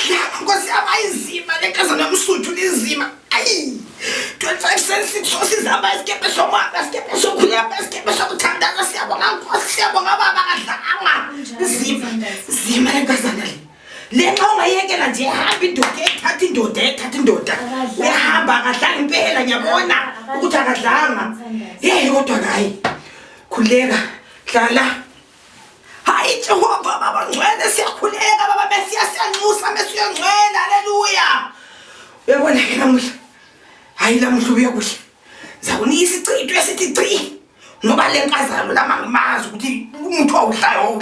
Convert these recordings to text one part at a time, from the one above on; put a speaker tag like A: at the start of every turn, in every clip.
A: Abakadlanga Nkosi abayizima lenkazana yomsuthu lizima. Ayi. 25 cents isosi zihamba isikephe somama, isikephe sokhulapa, isikephe sokuthandaza siyabonga Nkosi, siyabonga baba akadlanga. Zima lenkazana le. Lenxa ungayekela nje ehamba indoda ethatha indoda. Uyahamba akadlanga impela ngiyabona ukuthi akadlanga. Hey kodwa hayi. Khuleka, hlala. Hayi Jehova baba ngcwele siyakhuleka baba siyanxusa mesiyongcwela haleluya. Uyabona ke namuhla. Hayi lamuhla uyakuhle. Zawunika isicitho esithi gci. Ngoba lenkazana lamangimazi ukuthi umuntu awudlayo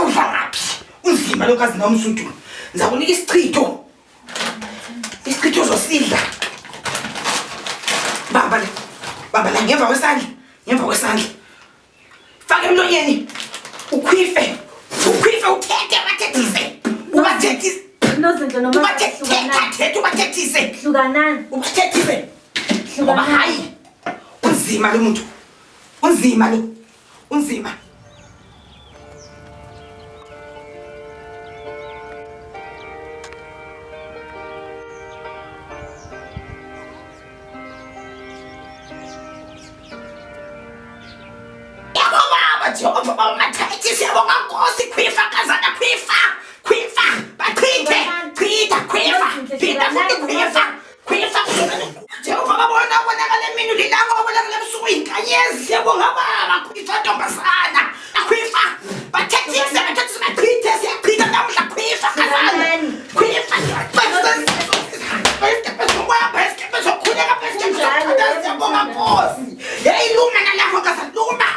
A: udla ngaphi. Unzima lonkazi nomsuthu. Zawunika isichitho. Isichitho zosidla. Baba la ngemva kwesandla. Faka emlonyeni. Ukhwife uthethe bathethise. Ubathethise.
B: Nozinto noma
A: ubathethise.
B: Hlukanani.
A: Ubathethise. Ngoba hayi. Unzima lo muntu. Unzima. Jehova bamathethi siyabonga Nkosi khwifa kazana khwifa bachithe khwifa phinda futhi khwifa Jehova babonakala mina ulilanga babonakala ebusuku inkanyezi siyabonga baba khwifa ntombazana khwifa bathethise bachithe siyachitha namhla khwifa kazana khwifa siyabonga Nkosi hey luma nalapho kazana luma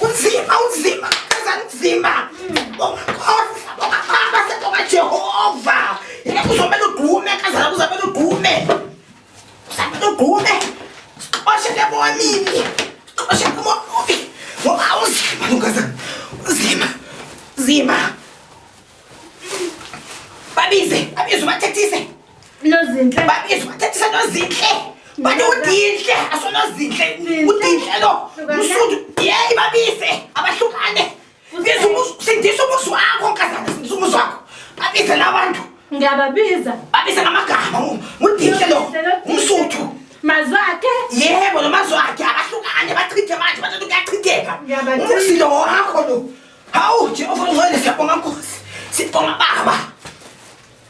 A: Unzima, kazanzima. Bonga baba sebonga Jehova. Yena kuzomela udume kazana kuzomela udume. Uzomela udume. Oshe lebonini. Oshe kumobi. Ngoba uzima lokazana. Uzima. Babize bathethise.
B: Nozinhle.
A: Babize bathethise nozinhle. Bathi udinhle asonozinhle udinhle lo usudu yey babise abahlukane sindisa umuzi wakho nkazana sindisa umuzi wakho babise labantu
B: ngiyababiza
A: babise ngamagama udinhle lo umsuthu
B: mazwakhe
A: yebo lo mazwakhe abahlukane bachithe manje bathi kuyachitheka umsilo wakho lo hawu Jehova ngcwele siyabonga Nkosi sibonga baba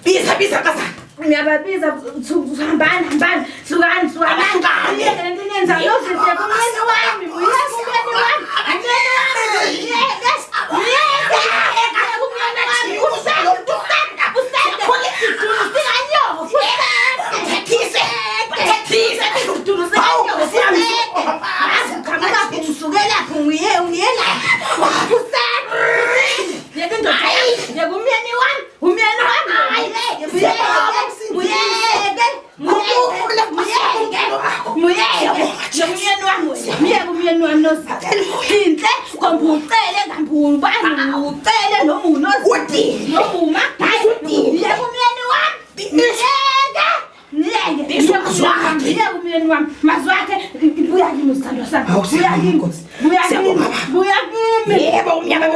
A: biza kazana
B: ngiyababiza hambani hlukani yeke lento yenza yozihle kumyeni wami Inhle kombucele ngambulubani ucele nomuno nomuma yeke umyeni wami niyeke umyeni wami mazwakhe buya kimi usithando sami buya kimi
A: yebo umnyama